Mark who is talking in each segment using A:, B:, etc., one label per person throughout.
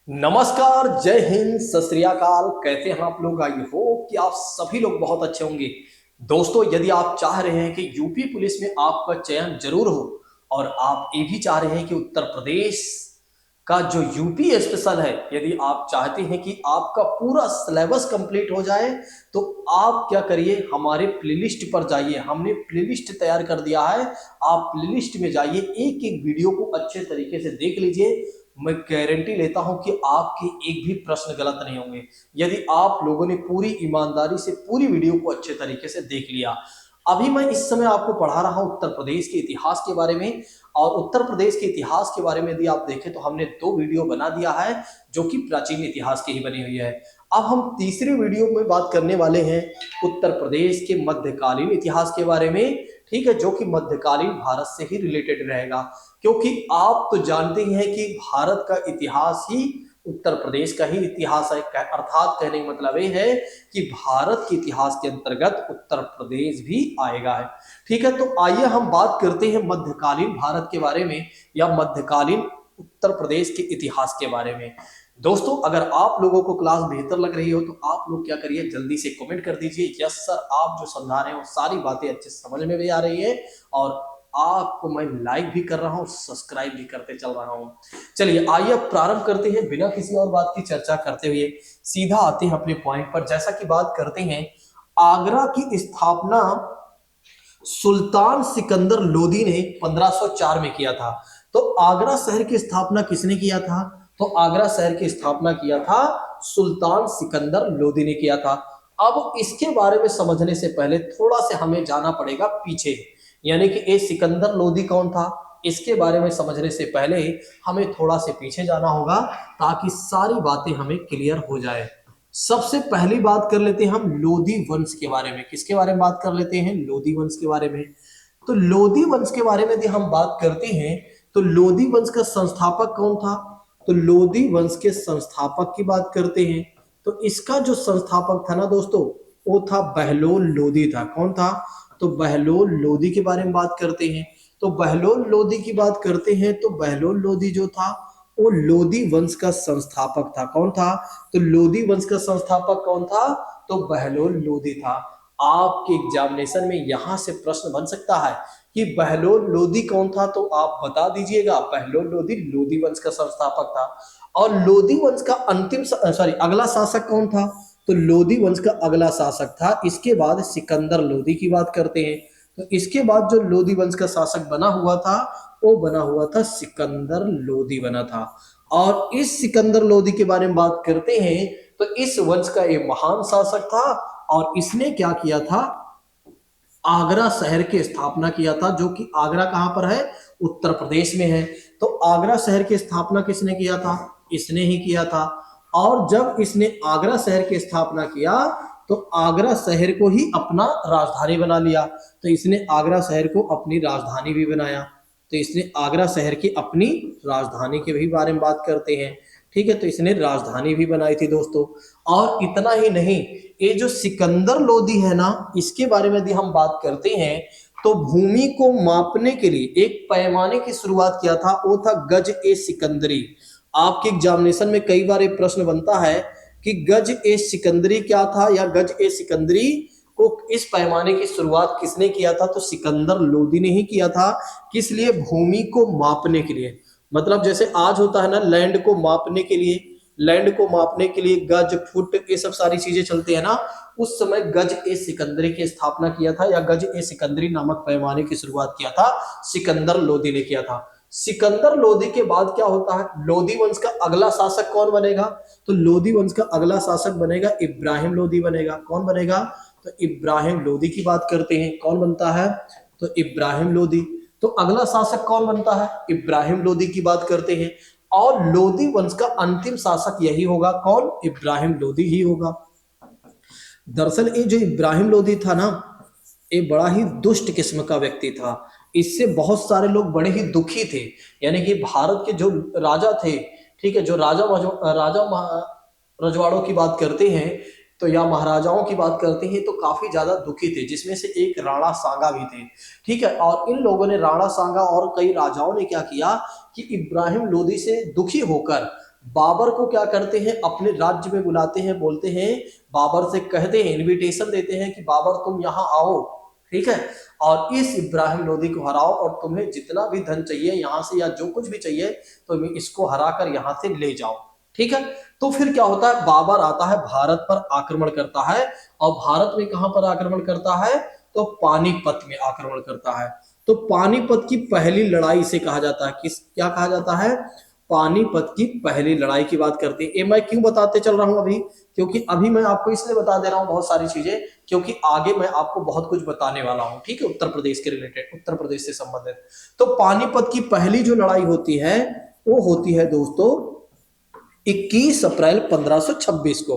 A: नमस्कार, जय हिंद, सत श्री अकाल। कैसे हैं आप लोग? आई होप कि आप सभी लोग बहुत अच्छे होंगे। दोस्तों, यदि आप चाह रहे हैं कि यूपी पुलिस में आपका चयन जरूर हो और आप ये भी चाह रहे हैं कि उत्तर प्रदेश का जो यूपी स्पेशल है, यदि आप चाहते हैं कि आपका पूरा सिलेबस कंप्लीट हो जाए, तो आप क्या करिए, हमारे प्लेलिस्ट पर जाइए। हमने प्लेलिस्ट तैयार कर दिया है। आप प्लेलिस्ट में जाइए, एक एक वीडियो को अच्छे तरीके से देख लीजिए। मैं गारंटी लेता हूं कि आपके एक भी प्रश्न गलत नहीं होंगे, यदि आप लोगों ने पूरी ईमानदारी से पूरी वीडियो को अच्छे तरीके से देख लिया। अभी मैं इस समय आपको पढ़ा रहा हूं उत्तर प्रदेश के इतिहास के बारे में। और उत्तर प्रदेश के इतिहास के बारे में यदि आप देखें तो हमने दो वीडियो बना दिया है, जो कि प्राचीन इतिहास की ही बनी हुई है। अब हम तीसरी वीडियो में बात करने वाले हैं उत्तर प्रदेश के मध्यकालीन इतिहास के बारे में। ठीक है, जो कि मध्यकालीन भारत से ही रिलेटेड रहेगा, क्योंकि आप तो जानते ही हैं कि भारत का इतिहास ही उत्तर प्रदेश का ही इतिहास है। अर्थात कहने का मतलब ये है कि भारत के इतिहास के अंतर्गत उत्तर प्रदेश भी आएगा है। ठीक है, तो आइए हम बात करते हैं मध्यकालीन भारत के बारे में, या मध्यकालीन उत्तर प्रदेश के इतिहास के बारे में। दोस्तों, अगर आप लोगों को क्लास बेहतर लग रही हो तो आप लोग क्या करिए, जल्दी से कमेंट कर दीजिए यस सर, आप जो समझा रहे हो सारी बातें अच्छे समझ में भी आ रही है, और आपको मैं लाइक भी कर रहा हूं, सब्सक्राइब भी करते चल रहा हूं। चलिए आइए अब प्रारंभ करते हैं, बिना किसी और बात की चर्चा करते हुए सीधा आते हैं अपने पॉइंट पर। जैसा कि बात करते हैं, आगरा की स्थापना सुल्तान सिकंदर लोदी ने 1504 में किया था। तो आगरा शहर की स्थापना किसने किया था? तो आगरा शहर की स्थापना किया था सुल्तान सिकंदर लोदी ने किया था। अब इसके बारे में समझने से पहले थोड़ा से हमें जाना पड़ेगा पीछे, यानी कि ये सिकंदर लोदी कौन था, इसके बारे में समझने से पहले हमें थोड़ा से पीछे जाना होगा, ताकि सारी बातें हमें क्लियर हो जाए। सबसे पहली बात कर लेते हैं हम लोधी वंश के बारे में। किसके बारे में बात कर लेते हैं? लोधी वंश के बारे में। तो लोधी वंश के बारे में यदि हम बात करते हैं, तो लोधी वंश का संस्थापक कौन था? तो लोधी वंश के संस्थापक की बात करते हैं, तो इसका जो संस्थापक था ना दोस्तों, वो था बहलोल लोधी था। कौन था? तो बहलोल लोधी के बारे में बात करते हैं। तो बहलोल लोधी की बात करते हैं, तो बहलोल लोधी जो था वो लोधी वंश का संस्थापक था। कौन था? तो लोधी वंश का संस्थापक कौन था? तो बहलोल लोधी था। आपके एग्जामिनेशन में यहां से प्रश्न बन सकता है कि बहलोल लोधी कौन था, तो आप बता दीजिएगा। बहलोल लोधी लोधी वंश का संस्थापक था। और लोधी वंश का अगला शासक कौन था? तो लोधी वंश का अगला शासक था, इसके बाद सिकंदर लोधी की बात करते हैं। तो इसके बाद जो लोधी वंश का शासक बना हुआ था, वो बना हुआ था सिकंदर लोधी बना था। और इस सिकंदर लोधी के बारे में बात करते हैं, तो इस वंश का एक महान शासक था, और इसने क्या किया था? आगरा शहर की स्थापना किया था, जो कि आगरा कहां पर है? उत्तर प्रदेश में है। तो आगरा शहर की स्थापना किसने किया था? इसने ही किया था। और जब इसने आगरा शहर की स्थापना किया, तो आगरा शहर को ही अपना राजधानी बना लिया। तो इसने आगरा शहर को अपनी राजधानी भी बनाया। तो इसने आगरा शहर की अपनी राजधानी के भी बारे में बात करते हैं। ठीक है, तो इसने राजधानी भी बनाई थी दोस्तों। और इतना ही नहीं, ये जो सिकंदर लोधी है ना, इसके बारे में यदि हम बात करते हैं, तो भूमि को मापने के लिए एक पैमाने की शुरुआत किया था, वो था गज ए सिकंदरी। आपके एग्जामिनेशन में कई बार एक प्रश्न बनता है कि गज ए सिकंदरी क्या था, या गज ए सिकंदरी को इस पैमाने की शुरुआत किसने किया था? तो सिकंदर लोधी ने ही किया था। किस लिए? भूमि को मापने के लिए। मतलब जैसे आज होता है ना, लैंड को मापने के लिए, लैंड को मापने के लिए गज फुट ये सब सारी चीजें चलती है ना, उस समय गज ए सिकंदरी की स्थापना किया था, या गज ए सिकंदरी नामक पैमाने की शुरुआत किया था सिकंदर लोधी ने किया था। सिकंदर लोधी के बाद क्या होता है? लोधी वंश का अगला शासक कौन बनेगा? तो लोधी वंश का अगला शासक बनेगा इब्राहिम लोधी बनेगा। कौन बनेगा? तो इब्राहिम लोधी की बात करते हैं। कौन बनता है? तो इब्राहिम लोधी। तो अगला शासक कौन बनता है? इब्राहिम लोधी की बात करते हैं। और लोधी वंश का अंतिम शासक यही होगा। कौन? इब्राहिम लोधी ही होगा। दरअसल ये जो इब्राहिम लोधी था ना, ये बड़ा ही दुष्ट किस्म का व्यक्ति था। इससे बहुत सारे लोग बड़े ही दुखी थे। यानी कि भारत के जो राजा थे, ठीक है, जो रजवाड़ों की बात करते हैं, तो या महाराजाओं की बात करते हैं, तो काफी ज्यादा दुखी थे, जिसमें से एक राणा सांगा भी थे। ठीक है, और इन लोगों ने, राणा सांगा और कई राजाओं ने क्या किया कि इब्राहिम लोधी से दुखी होकर बाबर को क्या करते हैं, अपने राज्य में बुलाते हैं, बोलते हैं, बाबर से कहते हैं, इनविटेशन देते हैं कि बाबर तुम यहाँ आओ, ठीक है, और इस इब्राहिम लोदी को हराओ और तुम्हें जितना भी धन चाहिए यहाँ से या जो कुछ भी चाहिए तो इसको हराकर यहाँ से ले जाओ, ठीक है। तो फिर क्या होता है, बाबर आता है, भारत पर आक्रमण करता है, और भारत में कहां पर आक्रमण करता है, तो पानीपत में आक्रमण करता है। तो पानीपत की पहली लड़ाई से कहा जाता है, किस क्या कहा जाता है, पानीपत की पहली लड़ाई की बात करते हैं। ये मैं क्यों बताते चल रहा हूं अभी, क्योंकि अभी मैं आपको इसलिए बता दे रहा हूं बहुत सारी चीजें, क्योंकि आगे मैं आपको बहुत कुछ बताने वाला हूं, ठीक है, उत्तर प्रदेश के रिलेटेड, उत्तर प्रदेश से संबंधित। तो पानीपत की पहली जो लड़ाई होती है वो होती है दोस्तों 21 अप्रैल 1526 को।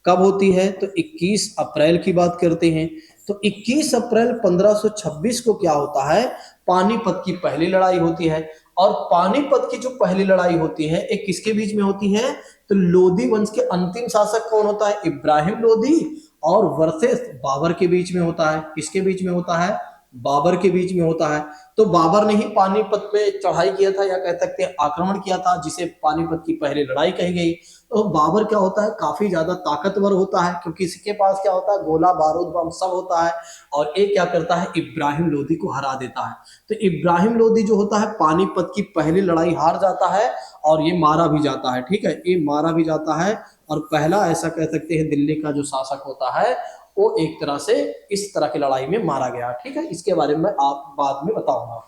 A: कब होती है, तो 21 अप्रैल की बात करते हैं। तो 21 अप्रैल 1526 को क्या होता है, पानीपत की पहली लड़ाई होती है। और पानीपत की जो पहली लड़ाई होती है एक किसके बीच में होती है, तो लोदी वंश के अंतिम शासक कौन होता है, इब्राहिम लोदी, और वर्सेस बाबर के बीच में होता है। किसके बीच में होता है, बाबर के बीच में होता है। तो बाबर ने ही पानीपत पे चढ़ाई किया था, या कह सकते हैं आक्रमण किया था, जिसे पानीपत की पहली लड़ाई कही गई। तो बाबर क्या होता है, काफी ज्यादा ताकतवर होता है, क्योंकि इसके पास क्या होता है, गोला बारूद बम सब होता है, और एक क्या करता है, इब्राहिम लोदी को हरा देता है। तो इब्राहिम लोदी जो होता है पानीपत की पहली लड़ाई हार जाता है, और ये मारा भी जाता है, ठीक है, ये मारा भी जाता है। और पहला ऐसा कह सकते हैं दिल्ली का जो शासक होता है वो एक तरह से इस तरह की लड़ाई में मारा गया, ठीक है, इसके बारे में आप बाद में बताऊंगा।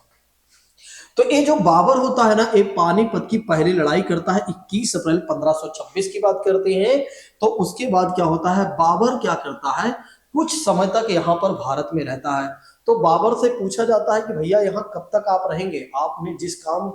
A: तो ये जो बाबर होता है ना, ये पानीपत की पहली लड़ाई करता है 21 अप्रैल 1526 की बात करते हैं। तो उसके बाद क्या होता है, बाबर क्या करता है, कुछ समय तक यहाँ पर भारत में रहता है। तो बाबर से पूछा जाता है कि भैया यहाँ कब तक आप रहेंगे, आपने जिस काम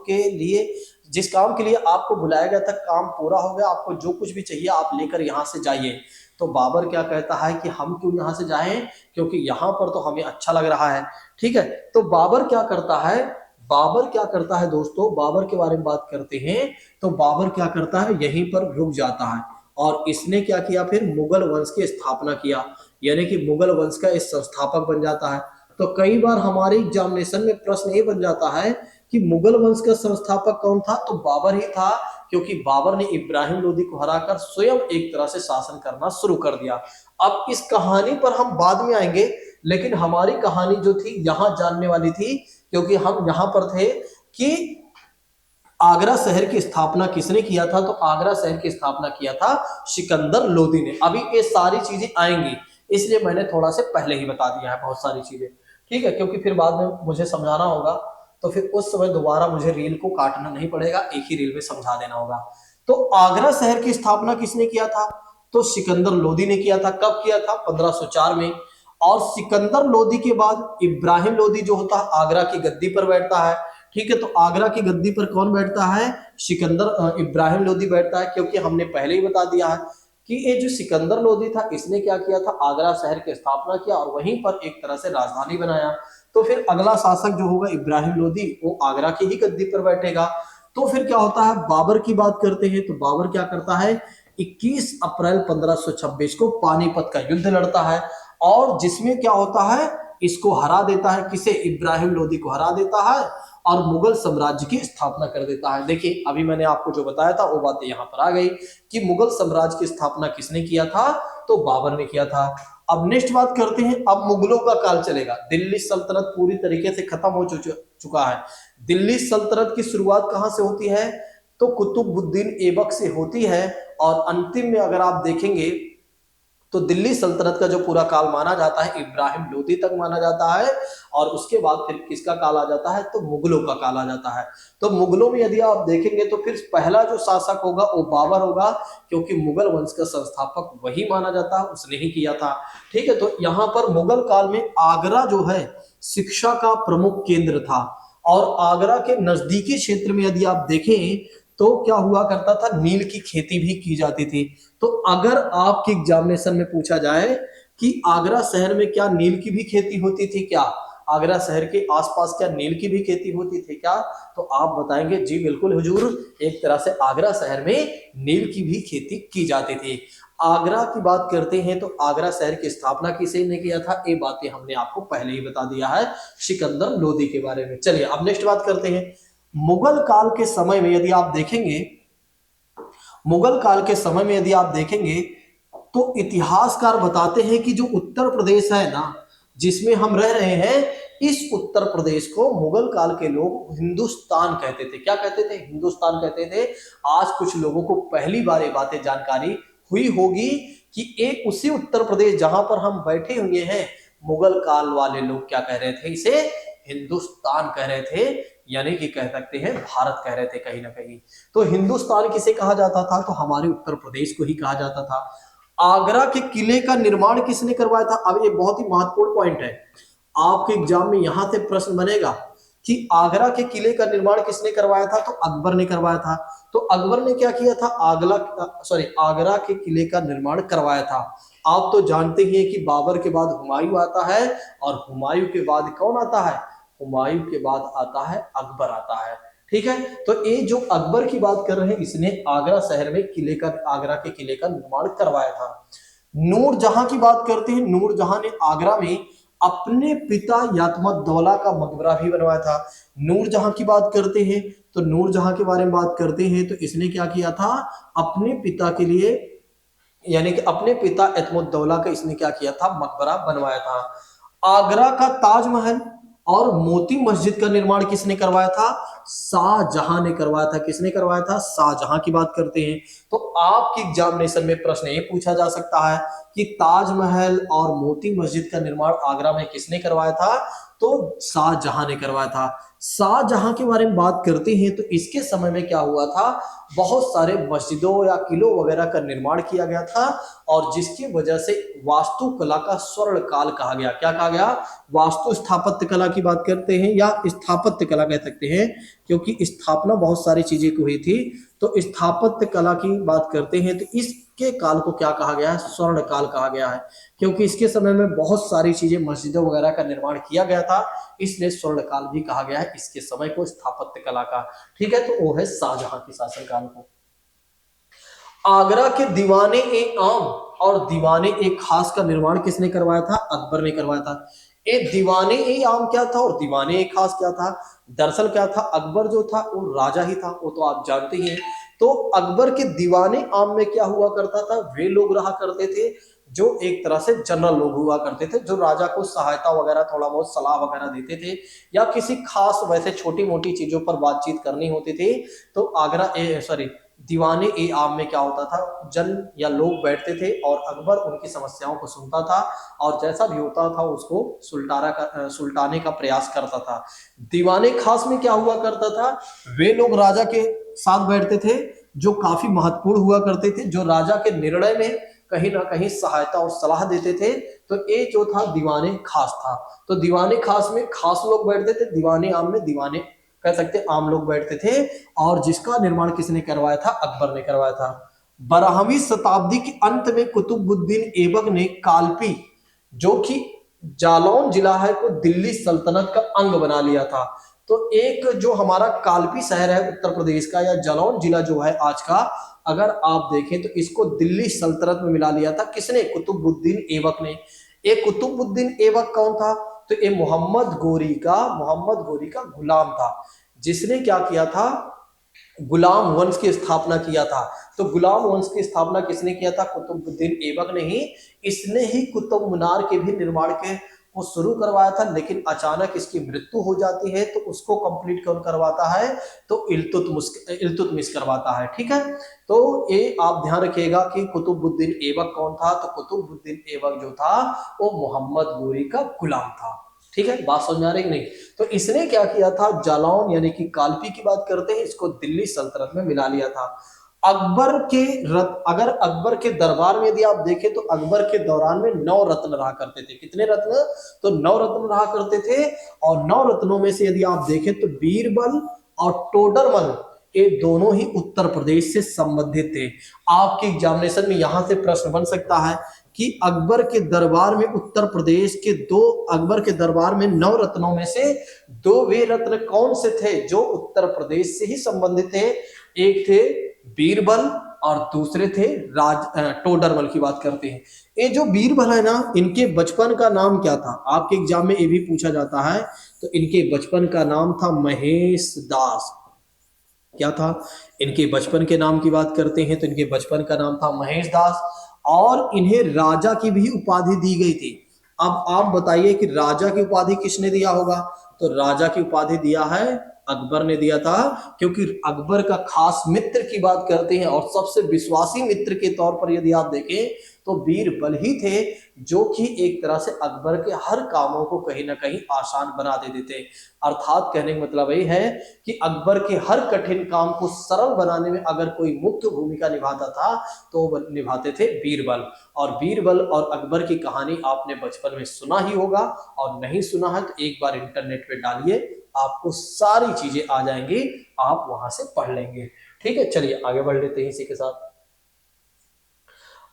A: के लिए आपको बुलाया गया था काम पूरा हो गया, आपको जो कुछ भी चाहिए आप लेकर यहाँ से जाइए। तो बाबर क्या कहता है कि हम क्यों यहाँ से जाएं, क्योंकि यहाँ पर तो हमें अच्छा लग रहा है, ठीक है। तो बाबर क्या करता है, बाबर क्या करता है दोस्तों, बाबर के बारे में बात करते हैं। तो बाबर क्या करता है, यहीं पर रुक जाता है, और इसने क्या किया, फिर मुगल वंश की स्थापना किया, यानी कि मुगल वंश का इस संस्थापक बन जाता है। तो कई बार हमारे एग्जामिनेशन में प्रश्न ये बन जाता है कि मुगल वंश का संस्थापक कौन था, तो बाबर ही था, क्योंकि बाबर ने इब्राहिम लोदी को हराकर स्वयं एक तरह से शासन करना शुरू कर दिया। अब इस कहानी पर हम बाद में आएंगे, लेकिन हमारी कहानी जो थी यहां जानने वाली थी, क्योंकि हम यहां पर थे कि आगरा शहर की स्थापना किसने किया था, तो आगरा शहर की स्थापना किया था सिकंदर लोदी ने। अभी ये सारी चीजें आएंगी, इसलिए मैंने थोड़ा से पहले ही बता दिया है बहुत सारी चीजें, ठीक है, क्योंकि फिर बाद में मुझे समझाना होगा, तो फिर उस समय दोबारा मुझे रील को काटना नहीं पड़ेगा, एक ही रील में समझा देना होगा। तो आगरा शहर की स्थापना किसने किया था, तो सिकंदर लोदी ने किया था। कब किया था, 1504 में। और सिकंदर लोदी के बाद इब्राहिम लोदी जो होता है आगरा की गद्दी पर बैठता है, ठीक है। तो आगरा की गद्दी पर कौन बैठता है, इब्राहिम लोदी बैठता है, क्योंकि हमने पहले ही बता दिया है कि ये जो सिकंदर लोदी था इसने क्या किया था, आगरा शहर की स्थापना किया और वहीं पर एक तरह से राजधानी बनाया। तो फिर अगला शासक जो होगा इब्राहिम लोदी, वो आगरा की ही गद्दी पर बैठेगा। तो फिर क्या होता है, बाबर की बात करते हैं। तो बाबर क्या करता है, 21 अप्रैल 1526 को पानीपत का युद्ध लड़ता है, और जिसमें क्या होता है, इसको हरा देता है, किसे, इब्राहिम लोदी को हरा देता है, और मुगल साम्राज्य की स्थापना कर देता है। देखिए अभी मैंने आपको जो बताया था वो बातें यहाँ पर आ गई कि मुगल साम्राज्य की स्थापना किसने किया था, तो बाबर ने किया था। अब नेक्स्ट बात करते हैं, अब मुगलों का काल चलेगा। दिल्ली सल्तनत पूरी तरीके से खत्म हो चुका है। दिल्ली सल्तनत की शुरुआत कहां से होती है, तो कुतुबुद्दीन ऐबक से होती है, और अंतिम में अगर आप देखेंगे तो दिल्ली सल्तनत का जो पूरा काल माना जाता है इब्राहिम लोदी तक माना जाता है, और उसके बाद फिर किसका काल आ जाता है, तो मुगलों का काल आ जाता है। तो मुगलों में यदि आप देखेंगे तो फिर पहला जो शासक होगा वो बाबर होगा, क्योंकि मुगल वंश का संस्थापक वही माना जाता है, उसने ही किया था, ठीक है। तो यहाँ पर मुगल काल में आगरा जो है शिक्षा का प्रमुख केंद्र था, और आगरा के नजदीकी क्षेत्र में यदि आप देखें तो क्या हुआ करता था, नील की खेती भी की जाती थी। तो अगर आपके एग्जामिनेशन में पूछा जाए कि आगरा शहर में क्या नील की भी खेती होती थी क्या, आगरा शहर के आसपास क्या नील की भी खेती होती थी क्या, तो आप बताएंगे जी बिल्कुल हुजूर, एक तरह से आगरा शहर में नील की भी खेती की जाती थी। आगरा की बात करते हैं तो आगरा शहर की स्थापना किसने किया था, ये बातें हमने आपको पहले ही बता दिया है सिकंदर लोदी के बारे में। चलिए अब नेक्स्ट बात करते हैं। मुगल काल के समय में यदि आप देखेंगे, मुगल काल के समय में यदि आप देखेंगे तो इतिहासकार बताते हैं कि जो उत्तर प्रदेश है ना, जिसमें हम रह रहे हैं, इस उत्तर प्रदेश को मुगल काल के लोग हिंदुस्तान कहते थे। क्या कहते थे? हिंदुस्तान कहते थे। आज कुछ लोगों को पहली बार ये बातें जानकारी हुई होगी कि एक उसी उत्तर प्रदेश जहां पर हम बैठे हुए हैं, मुगल काल वाले लोग क्या कह रहे थे? इसे हिंदुस्तान कह रहे थे, यानी कि कह सकते हैं भारत कह रहे थे कहीं ना कहीं। तो हिंदुस्तान किसे कहा जाता था? तो हमारे उत्तर प्रदेश को ही कहा जाता था। आगरा के किले का निर्माण किसने करवाया था? अब ये बहुत ही महत्वपूर्ण पॉइंट है, आपके एग्जाम में यहां से प्रश्न बनेगा कि आगरा के किले का निर्माण किसने करवाया था? तो अकबर ने करवाया था। तो अकबर ने क्या किया था? आगरा के किले का निर्माण करवाया था। आप तो जानते ही हैं कि बाबर के बाद हुमायूं आता है, और हुमायूं के बाद कौन आता है? हुमायूं के बाद आता है अकबर आता है। ठीक है, तो ये जो अकबर की बात कर रहे हैं, इसने आगरा शहर में आगरा के किले का निर्माण करवाया था। नूरजहां की बात करते हैं, नूरजहां ने आगरा में अपने पिता यातमुद्दौला का मकबरा भी बनवाया था। नूरजहां की बात करते हैं, तो नूरजहां के बारे में बात करते हैं, तो इसने क्या किया था? अपने पिता के लिए, यानी कि अपने पिता यातमुद्दौला का इसने क्या किया था? मकबरा बनवाया था। आगरा का ताजमहल और मोती मस्जिद का निर्माण किसने करवाया था? शाहजहां ने करवाया था। किसने करवाया था? शाहजहां की बात करते हैं। तो आपके एग्जामिनेशन में प्रश्न ये पूछा जा सकता है कि ताजमहल और मोती मस्जिद का निर्माण आगरा में किसने करवाया था? तो शाहजहां ने करवाया था। शाहजहां के बारे में बात करते हैं, तो इसके समय में क्या हुआ था? बहुत सारे मस्जिदों या किलों वगैरह का निर्माण किया गया था, और जिसकी वजह से वास्तुकला का स्वर्ण काल कहा गया। क्या कहा गया? वास्तु स्थापत्य कला की बात करते हैं, या स्थापत्य कला कह सकते हैं, क्योंकि स्थापना बहुत सारी चीजें की हुई थी। तो स्थापत्य कला की बात करते हैं, तो इसके काल को क्या कहा गया है? स्वर्ण काल कहा गया है, क्योंकि इसके समय में बहुत सारी चीजें, मस्जिदों वगैरह का निर्माण किया गया था, इसलिए स्वर्ण काल भी कहा गया है इसके समय को, स्थापत्य कला का। ठीक है, तो वो है शाहजहां के शासनकाल को। आगरा के दीवाने ए आम और दीवाने ए खास का निर्माण किसने करवाया था? अकबर ने करवाया था। ए दीवाने ए आम क्या था और दीवाने ए खास क्या था? दरअसल क्या था? अकबर जो था वो राजा ही था, वो तो आप जानते ही हैं। तो अकबर के दीवाने आम में क्या हुआ करता था? वे लोग रहा करते थे जो एक तरह से जनरल लोग हुआ करते थे, जो राजा को सहायता वगैरह, थोड़ा बहुत सलाह वगैरह देते थे, या किसी खास वैसे छोटी मोटी चीजों पर बातचीत करनी होती थी। तो दीवाने ए आम में क्या होता था? जन या लोग बैठते थे और अकबर उनकी समस्याओं को सुनता था, और जैसा भी होता था उसको सुलटाने का प्रयास करता था। दीवाने खास में क्या हुआ करता था? वे लोग राजा के साथ बैठते थे जो काफी महत्वपूर्ण हुआ करते थे, जो राजा के निर्णय में कहीं ना कहीं सहायता और सलाह देते थे। तो ये जो था दीवाने खास था। तो दीवाने खास में खास लोग बैठते थे, दीवाने आम में दीवाने कह सकते आम लोग बैठते थे, और जिसका निर्माण किसने करवाया था? अकबर ने करवाया था। 12वीं शताब्दी के अंत में कुतुबुद्दीन ऐबक ने कालपी, जो कि जालौन जिला है, को दिल्ली सल्तनत का अंग बना लिया था। तो एक जो हमारा कालपी शहर है उत्तर प्रदेश का, या जालौन जिला जो है आज का, अगर आप देखें तो इसको दिल्ली सल्तनत में मिला लिया था। किसने? कुतुबुद्दीन ऐबक ने। एक कुतुबुद्दीन ऐबक कौन था? तो ये मोहम्मद गोरी का गुलाम था, जिसने क्या किया था? गुलाम वंश की स्थापना किया था। तो गुलाम वंश की स्थापना किसने किया था? कुतुबुद्दीन ऐबक ने ही। इसने ही कुतुब मीनार के भी निर्माण के को शुरू करवाया था, लेकिन अचानक इसकी मृत्यु हो जाती है, तो उसको कंप्लीट कौन करवाता है? तो इल्तुतमिश करवाता है। ठीक है, तो ये आप ध्यान रखिएगा कि कुतुबुद्दीन ऐबक कौन था? तो कुतुबुद्दीन ऐबक जो था वो मोहम्मद गोरी का गुलाम था। ठीक है, बात समझ में आ रही है नहीं? तो इसने क्या किया था? जालौन यानी कि कालपी की बात करते हैं, इसको दिल्ली सल्तनत में मिला लिया था। अगर अकबर के दरबार में यदि आप देखें, तो अकबर के दौरान में 9 रत्न रहा करते थे। कितने रत्न? तो 9 रत्न रहा करते थे, और 9 रत्नों में से यदि आप देखें तो बीरबल और टोडरमल, ये दोनों ही उत्तर प्रदेश से संबंधित थे। आपके एग्जामिनेशन में यहां से प्रश्न बन सकता है कि अकबर के दरबार में उत्तर प्रदेश के अकबर के दरबार में 9 रत्नों में से 2 वे रत्न कौन से थे जो उत्तर प्रदेश से ही संबंधित थे? एक थे बीरबल और दूसरे थे टोडरमल की बात करते हैं। ये जो बीरबल है ना, इनके बचपन का नाम क्या था? आपके एग्जाम में ये भी पूछा जाता है। तो इनके बचपन का नाम था महेश दास। क्या था। इनके बचपन के नाम की बात करते हैं तो इनके बचपन का नाम था महेश दास, और इन्हें राजा की भी उपाधि दी गई थी। अब आप बताइए कि राजा की उपाधि किसने दिया होगा। तो राजा की उपाधि दिया है अकबर ने दिया था, क्योंकि अकबर का खास मित्र की बात करते हैं और सबसे विश्वासी मित्र के तौर पर यदि आप देखें तो बीरबल ही थे, जो कि एक तरह से अकबर के हर कामों को कहीं ना कहीं आसान बना देते थे। अर्थात कहने का मतलब यही है कि अकबर के हर कठिन काम को सरल बनाने में अगर कोई मुख्य भूमिका निभाता था तो वो निभाते थे बीरबल। और बीरबल और अकबर की कहानी आपने बचपन में सुना ही होगा, और नहीं सुना है तो एक बार इंटरनेट पे डालिए, आपको सारी चीजें आ जाएंगी, आप वहां से पढ़ लेंगे। ठीक है, चलिए आगे बढ़ लेते हैं इसी के साथ।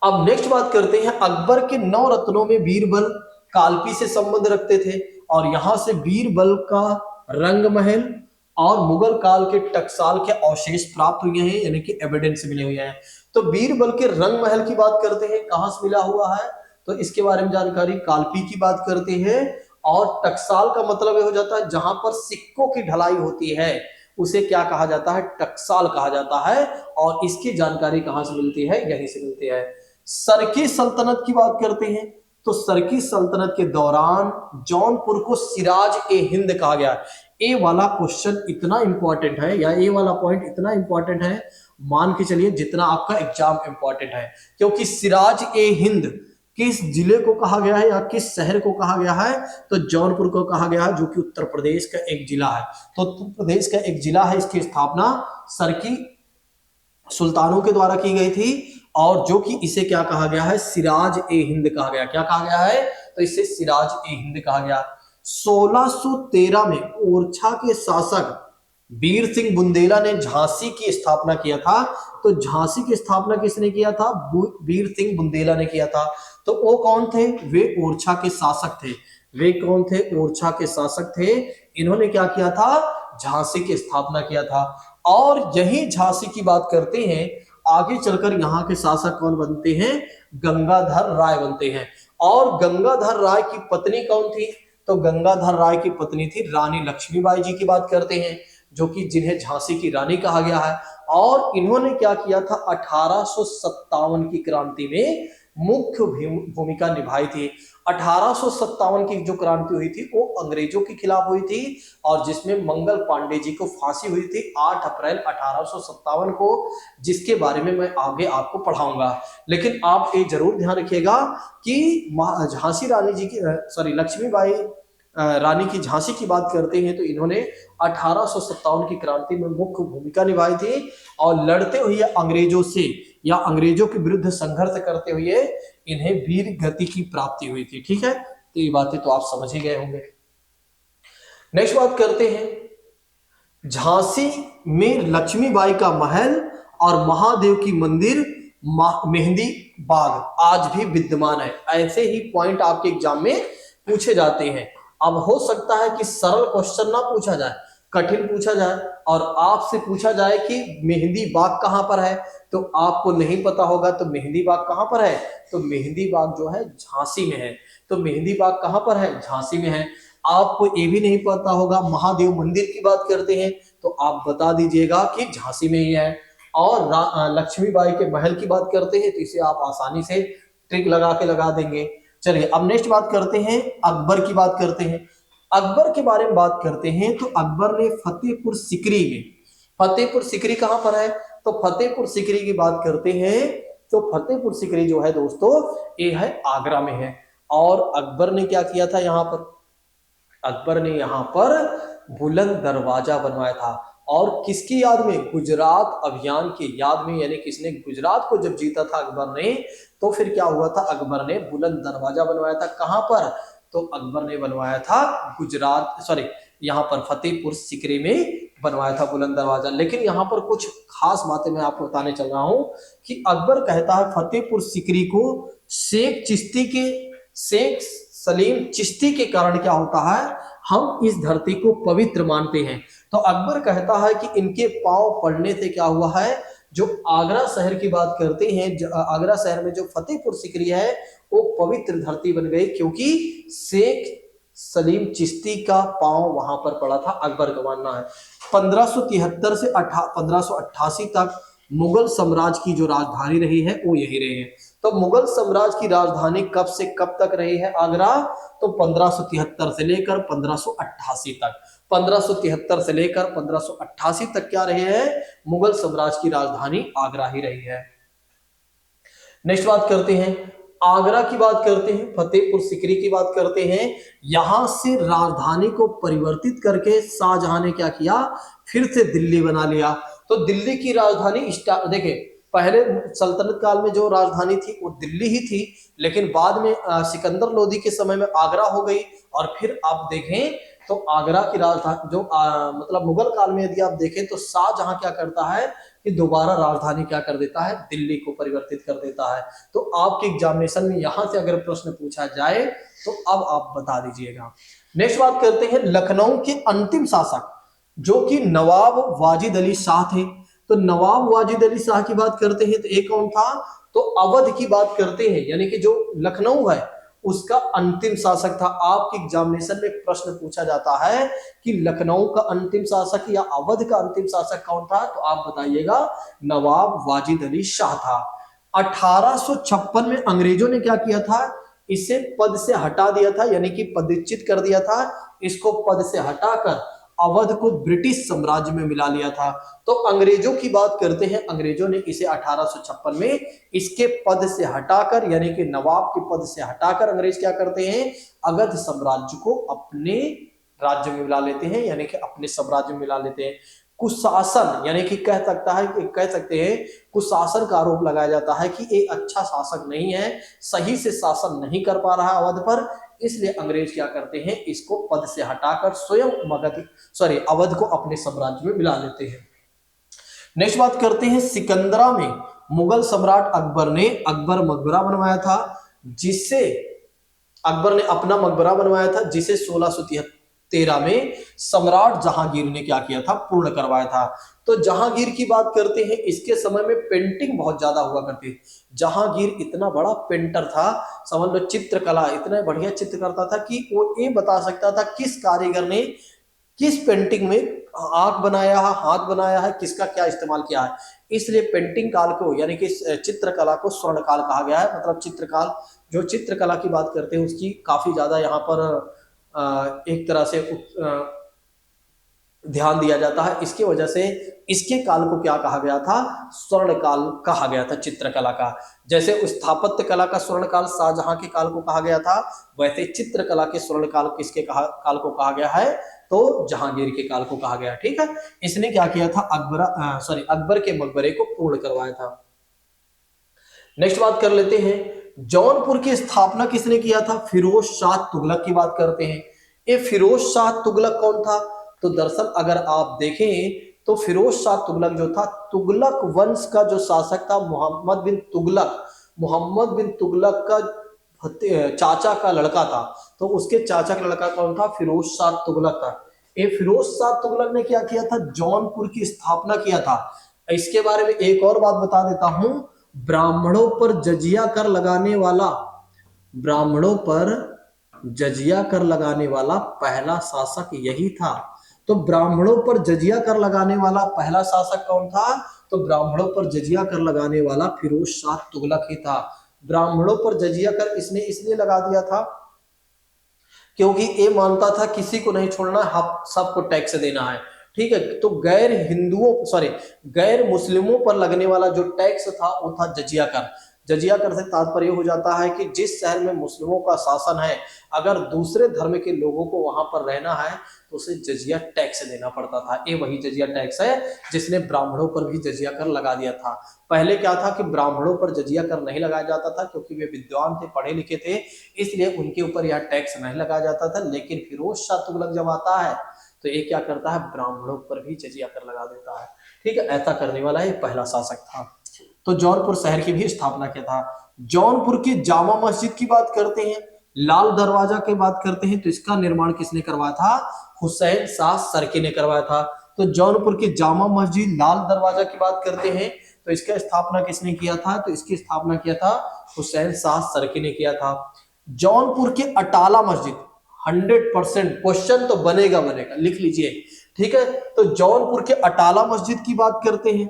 A: अब नेक्स्ट बात करते हैं, अकबर के 9 रत्नों में बीरबल कालपी से संबंध रखते थे, और यहां से बीरबल का रंग महल और मुगल काल के टकसाल के अवशेष प्राप्त हुए हैं, यानी कि एविडेंस मिले हुए हैं। तो बीरबल के रंग महल की बात करते हैं, कहां से मिला हुआ है, तो इसके बारे में जानकारी, कालपी की बात करते हैं। और टकसाल का मतलब ये हो जाता है जहां पर सिक्कों की ढलाई होती है उसे क्या कहा जाता है, टकसाल कहा जाता है। और इसकी जानकारी कहां से मिलती है, यहीं से मिलती है। सरकी सल्तनत की बात करते हैं, तो सरकी सल्तनत के दौरान जौनपुर को सिराज ए हिंद कहा गया। ए वाला क्वेश्चन इतना इंपॉर्टेंट है, या ए वाला पॉइंट इतना इंपॉर्टेंट है, मान के चलिए जितना आपका एग्जाम इंपॉर्टेंट है, क्योंकि सिराज ए हिंद किस जिले को कहा गया है या किस शहर को कहा गया है, तो जौनपुर को कहा गया है, जो कि उत्तर प्रदेश का एक जिला है। तो उत्तर प्रदेश का एक जिला है, इसकी स्थापना सरकी सुल्तानों के द्वारा की गई थी, और जो कि इसे क्या कहा गया है, सिराज ए हिंद कहा गया। क्या कहा गया है, तो इसे सिराज ए हिंद कहा गया। 1613 में ओरछा के शासक वीर सिंह बुंदेला ने झांसी की स्थापना किया था। तो झांसी की स्थापना किसने किया था, वीर सिंह बुंदेला ने किया था। तो वो कौन थे, वे ओरछा के शासक थे। वे कौन थे, ओरछा के शासक थे। इन्होंने क्या किया था, झांसी की स्थापना किया था। और यही झांसी की बात करते हैं, आगे चलकर यहाँ के शासक कौन बनते हैं, गंगाधर राय बनते हैं। और गंगाधर राय की पत्नी कौन थी, तो गंगाधर राय की पत्नी थी रानी लक्ष्मीबाई जी की बात करते हैं, जो कि जिन्हें झांसी की रानी कहा गया है। और इन्होंने क्या किया था, 1857 की क्रांति में मुख्य भूमिका निभाई थी। 1857 की जो क्रांति हुई थी वो अंग्रेजों के खिलाफ हुई थी, और जिसमें मंगल पांडे जी को फांसी हुई थी 8 अप्रैल 1857 को, जिसके बारे में मैं आगे आपको पढ़ाऊंगा। लेकिन आप ये जरूर ध्यान रखिएगा कि झांसी रानी जी की लक्ष्मीबाई रानी की झांसी की बात करते हैं तो इन्होंने 1857 की क्रांति में मुख्य भूमिका निभाई थी, और लड़ते हुए अंग्रेजों से या अंग्रेजों के विरुद्ध संघर्ष करते हुए इन्हें वीर गति की प्राप्ति हुई थी। ठीक है, तो ये बातें तो आप समझ ही गए होंगे। नेक्स्ट बात करते हैं, झांसी में लक्ष्मीबाई का महल और महादेव की मंदिर मेहंदी बाग आज भी विद्यमान है। ऐसे ही पॉइंट आपके एग्जाम में पूछे जाते हैं। अब हो सकता है कि सरल क्वेश्चन ना पूछा जाए, कठिन पूछा जाए, और आपसे पूछा जाए कि मेहंदी बाग कहां पर है, तो आपको नहीं पता होगा तो मेहंदी बाग कहां पर है, तो मेहंदी बाग जो है झांसी में है। तो मेहंदी बाग कहां पर है, झांसी में है। आपको ये भी नहीं पता होगा, महादेव मंदिर की बात करते हैं तो आप बता दीजिएगा कि झांसी में ही है। और लक्ष्मीबाई के महल की बात करते हैं तो इसे आप आसानी से ट्रिक लगा के लगा देंगे। चलिए अब नेक्स्ट बात करते हैं, अकबर की बात करते हैं। अकबर के बारे में बात करते हैं तो अकबर ने फतेहपुर सिकरी में, फतेहपुर सिकरी कहां पर है, तो फतेहपुर सिकरी की बात करते हैं तो फतेहपुर सिकरी जो है दोस्तों ये है आगरा में है। और अकबर ने क्या किया था, यहाँ पर अकबर ने यहाँ पर बुलंद दरवाजा बनवाया था। और किसकी याद में, गुजरात अभियान की याद में, यानी किसने, गुजरात को जब जीता था अकबर ने, तो फिर क्या हुआ था, अकबर ने बुलंद दरवाजा बनवाया था। कहां पर, तो अकबर ने बनवाया था यहाँ पर फतेहपुर सिकरी में बनवाया था बुलंद दरवाजा। लेकिन यहाँ पर कुछ खास बातें मैं आपको बताने चल रहा हूं कि अकबर कहता है फतेहपुर सिकरी को शेख सलीम चिश्ती के कारण क्या होता है, हम इस धरती को पवित्र मानते हैं। तो अकबर कहता है कि इनके पांव पड़ने से क्या हुआ है, जो आगरा शहर की बात करते हैं, आगरा शहर में जो फतेहपुर सिकरी है वो पवित्र धरती बन गई, क्योंकि शेख सलीम चिश्ती का पांव वहां पर पड़ा था, अकबर का मानना है। 1573 से 1588 तक मुगल साम्राज्य की जो राजधानी रही है वो यही रही है। तो मुगल साम्राज्य की राजधानी कब से कब तक रही है आगरा? तो 1573 से लेकर 1588 तक। 1573 से लेकर 1588 तक क्या रहे हैं? मुगल साम्राज्य की राजधानी आगरा ही रही है। नेक्स्ट बात करते हैं, आगरा की बात करते हैं, फतेहपुर सीकरी की बात करते हैं। यहां से राजधानी को परिवर्तित करके शाहजहां ने क्या किया? फिर से दिल्ली बना लिया। तो दिल्ली की राजधानी देखिए, पहले सल्तनत काल में जो राजधानी थी वो दिल्ली ही थी, लेकिन बाद में सिकंदर लोदी के समय में आगरा हो गई। और फिर आप देखें तो आगरा की राजधानी जो मतलब मुगल काल में यदि आप देखें तो शाहजहां क्या करता है कि दोबारा राजधानी क्या कर देता है? दिल्ली को परिवर्तित कर देता है। तो आपके एग्जामिनेशन में यहां से अगर प्रश्न पूछा जाए तो अब आप बता दीजिएगा। नेक्स्ट बात करते हैं, लखनऊ के अंतिम शासक जो कि नवाब वाजिद अली शाह थे। तो नवाब वाजिद अली शाह की बात करते हैं तो एक कौन था? तो अवध की बात करते हैं, यानी कि जो लखनऊ है उसका अंतिम शासक था। आपके एग्जामिनेशन में प्रश्न पूछा जाता है कि लखनऊ का अंतिम शासक या अवध का अंतिम शासक कौन था? तो आप बताइएगा नवाब वाजिद अली शाह था। 1856 में अंग्रेजों ने क्या किया था? इसे पद से हटा दिया था, यानी कि पदच्युत कर दिया था। इसको पद से हटाकर अवध को ब्रिटिश साम्राज्य में मिला लिया था। तो अंग्रेजों की बात करते हैं, अंग्रेजों ने इसे 1856 में इसके पद से हटाकर, यानी कि नवाब के पद से हटाकर अंग्रेज क्या करते हैं? अवध साम्राज्य को अपने राज्य में मिला लेते हैं, यानी कि अपने साम्राज्य में मिला लेते हैं। कुशासन, यानी कि कह सकते हैं कुशासन का आरोप लगाया जाता है कि एक अच्छा शासक नहीं है, सही से शासन नहीं कर पा रहा अवध पर, इसलिए अंग्रेज क्या करते हैं? इसको पद से हटाकर स्वयं अवध को अपने साम्राज्य में मिला लेते हैं। नेक्स्ट बात करते हैं, सिकंदरा में मुगल सम्राट अकबर ने अकबर मकबरा बनवाया था, जिसे अकबर ने अपना मकबरा बनवाया था, जिसे 1613 में सम्राट जहांगीर ने क्या किया था? पूर्ण करवाया था। तो जहांगीर की बात करते हैं, इसके समय में पेंटिंग बहुत ज्यादा हुआ करती थी। जहांगीर इतना बड़ा पेंटर था, समझ लो चित्रकला, इतना बढ़िया चित्र करता था कि वो ये बता सकता था किस कारीगर ने किस पेंटिंग में आंख बनाया है, हाथ बनाया है, किसका क्या इस्तेमाल किया है। इसलिए पेंटिंग काल को, यानी कि चित्रकला को स्वर्ण काल कहा गया है। मतलब चित्रकाल, जो चित्रकला की बात करते हैं उसकी काफी ज्यादा यहाँ पर एक तरह से ध्यान दिया जाता है। इसकी वजह से इसके काल को क्या कहा गया था? स्वर्ण काल कहा गया था चित्रकला का। जैसे स्थापत्य कला का स्वर्ण काल शाहजहां के काल को कहा गया था, वैसे चित्रकला के स्वर्ण काल किसके काल को कहा गया है? तो जहांगीर के काल को कहा गया। ठीक है, इसने क्या किया था? अकबर के मकबरे को पूर्ण करवाया था। नेक्स्ट बात कर लेते हैं, जौनपुर की स्थापना किसने किया था? फिरोज शाह तुगलक की बात करते हैं। ये फिरोज शाह तुगलक कौन था? तो दरअसल अगर आप देखें तो फिरोज शाह तुगलक जो था, तुगलक वंश का जो शासक था मोहम्मद बिन तुगलक का चाचा का लड़का था। तो उसके चाचा का लड़का कौन था? फिरोज शाह तुगलक था। ये फिरोज शाह तुगलक ने क्या किया था? जौनपुर की स्थापना किया था। इसके बारे में एक और बात बता देता हूं, ब्राह्मणों पर जजिया कर लगाने वाला पहला शासक यही था। तो ब्राह्मणों पर जजिया कर लगाने वाला पहला शासक कौन था? तो ब्राह्मणों पर जजिया कर लगाने वाला फिरोज शाह तुगलक ही था। ब्राह्मणों पर जजिया कर इसने इसलिए लगा दिया था क्योंकि ये मानता था किसी को नहीं छोड़ना, सबको टैक्स देना है। ठीक है, तो गैर मुस्लिमों पर लगने वाला जो टैक्स था वो था जजिया कर। जजिया कर से तात्पर्य हो जाता है कि जिस शहर में मुस्लिमों का शासन है, अगर दूसरे धर्म के लोगों को वहां पर रहना है तो उसे जजिया टैक्स देना पड़ता था। ये वही जजिया टैक्स है जिसने ब्राह्मणों पर भी जजिया कर लगा दिया था। पहले क्या था कि ब्राह्मणों पर जजिया कर नहीं लगाया जाता था क्योंकि वे विद्वान थे, पढ़े लिखे थे, इसलिए उनके ऊपर यह टैक्स नहीं लगाया जाता था। लेकिन फिरोज शाह तुगलक जब आता है तो ये क्या करता है? ब्राह्मणों पर भी जजिया कर लगा देता है। ठीक है, ऐसा करने वाला ये पहला शासक था। तो जौनपुर शहर की भी स्थापना किया था। जौनपुर की जामा मस्जिद की बात करते हैं, लाल दरवाजा की बात करते हैं, तो इसका निर्माण किसने करवाया था? हुसैन शाह सरकी ने करवाया था। तो जौनपुर की जामा मस्जिद, लाल दरवाजा की बात करते हैं तो इसका स्थापना किसने किया था? तो इसकी स्थापना किया था हुसैन शाह सरकी ने किया था। जौनपुर की अटाला मस्जिद, 100% क्वेश्चन तो बनेगा बनेगा, लिख लीजिए। ठीक है, तो जौनपुर के अटाला मस्जिद की बात करते हैं,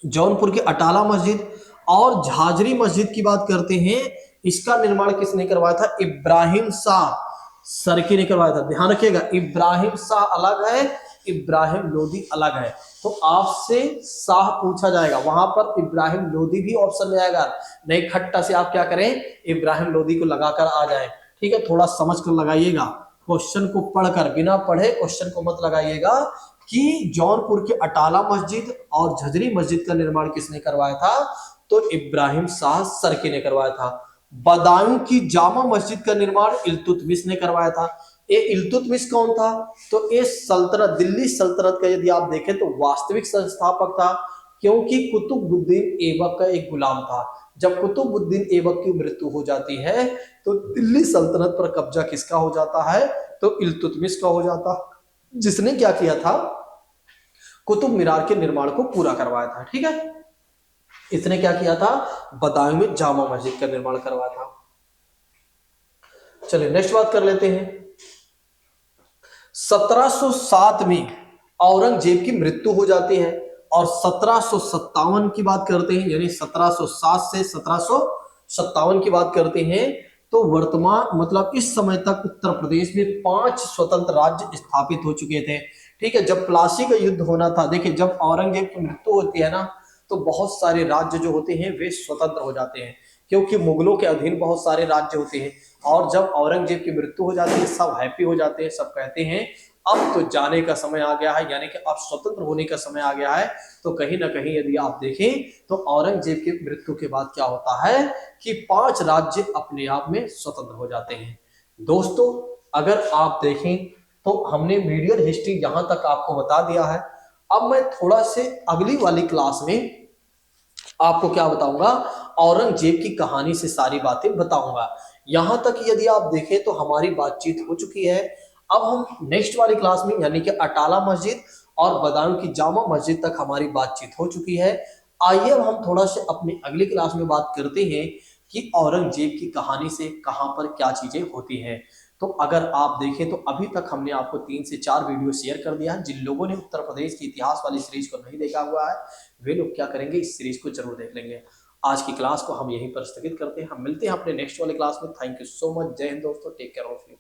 A: जौनपुर के अटाला मस्जिद और झाजरी मस्जिद की बात करते हैं। इसका निर्माण किसने करवाया था? इब्राहिम शाह सरकी ने करवाया था। ध्यान रखिएगा, इब्राहिम शाह अलग है, इब्राहिम लोदी अलग है। तो आपसे शाह पूछा जाएगा, वहां पर इब्राहिम लोदी भी ऑप्शन में आएगा, नहीं खट्टा से आप क्या करें, इब्राहिम लोदी को लगाकर आ जाए। ठीक है, थोड़ा समझ कर लगाइएगा, क्वेश्चन को पढ़कर, बिना पढ़े क्वेश्चन को मत लगाइएगा कि जौनपुर के अटाला मस्जिद और झजरी मस्जिद का निर्माण किसने करवाया था? तो इब्राहिम शाह सरकी ने करवाया था। बदायूं की जामा मस्जिद का निर्माण इल्तुतमिश ने करवाया था। ये इल्तुतमिश कौन था? तो ये सल्तनत, दिल्ली सल्तनत का यदि आप देखें तो वास्तविक संस्थापक था, क्योंकि कुतुबुद्दीन ऐबक का एक गुलाम था। जब कुतुबुद्दीन ऐबक की मृत्यु हो जाती है तो दिल्ली सल्तनत पर कब्जा किसका हो जाता है? तो इल्तुतमिश का हो जाता, जिसने क्या किया था? कुतुब मीनार के निर्माण को पूरा करवाया था। ठीक है, इसने क्या किया था? बदायूं में जामा मस्जिद का निर्माण करवाया था। चलिए नेक्स्ट बात कर लेते हैं। 1707 में औरंगजेब की मृत्यु हो जाती है और 1757 की बात करते हैं, यानी 1707 से 1757 की बात करते हैं। तो वर्तमान मतलब इस समय तक उत्तर प्रदेश में 5 स्वतंत्र राज्य स्थापित हो चुके थे। ठीक है, जब प्लासी का युद्ध होना था, देखिए जब औरंगजेब की मृत्यु होती है ना, तो बहुत सारे राज्य जो होते हैं वे स्वतंत्र हो जाते हैं, क्योंकि मुगलों के अधीन बहुत सारे राज्य होते हैं। और जब औरंगजेब की मृत्यु हो जाती है, सब हैप्पी हो जाते हैं, सब कहते हैं अब तो जाने का समय आ गया है, यानी कि अब स्वतंत्र होने का समय आ गया है। तो कहीं ना कहीं यदि आप देखें तो औरंगजेब की मृत्यु के बाद क्या होता है कि 5 राज्य अपने आप में स्वतंत्र हो जाते हैं। दोस्तों, अगर आप देखें तो हमने मीडियल हिस्ट्री यहां तक आपको बता दिया है। अब मैं थोड़ा से अगली वाली क्लास में आपको क्या बताऊंगा, औरंगजेब की कहानी से सारी बातें बताऊंगा। यहां तक यदि आप देखें तो हमारी बातचीत हो चुकी है। अब हम नेक्स्ट वाली क्लास में, यानी कि अटाला मस्जिद और बदायूं की जामा मस्जिद तक हमारी बातचीत हो चुकी है। आइए अब हम थोड़ा से अपनी अगली क्लास में बात करते हैं कि औरंगजेब की कहानी से कहां पर क्या चीजें होती हैं। तो अगर आप देखें तो अभी तक हमने आपको 3 से 4 वीडियो शेयर कर दिया है। जिन लोगों ने उत्तर प्रदेश की इतिहास वाली सीरीज को नहीं देखा हुआ है, वे लोग क्या करेंगे, इस सीरीज को जरूर देख लेंगे। आज की क्लास को हम यहीं पर स्थगित करते हैं। हम मिलते हैं अपने नेक्स्ट वाले क्लास में। Thank you so much. जय हिंद दोस्तों, टेक केयर ऑफ यू।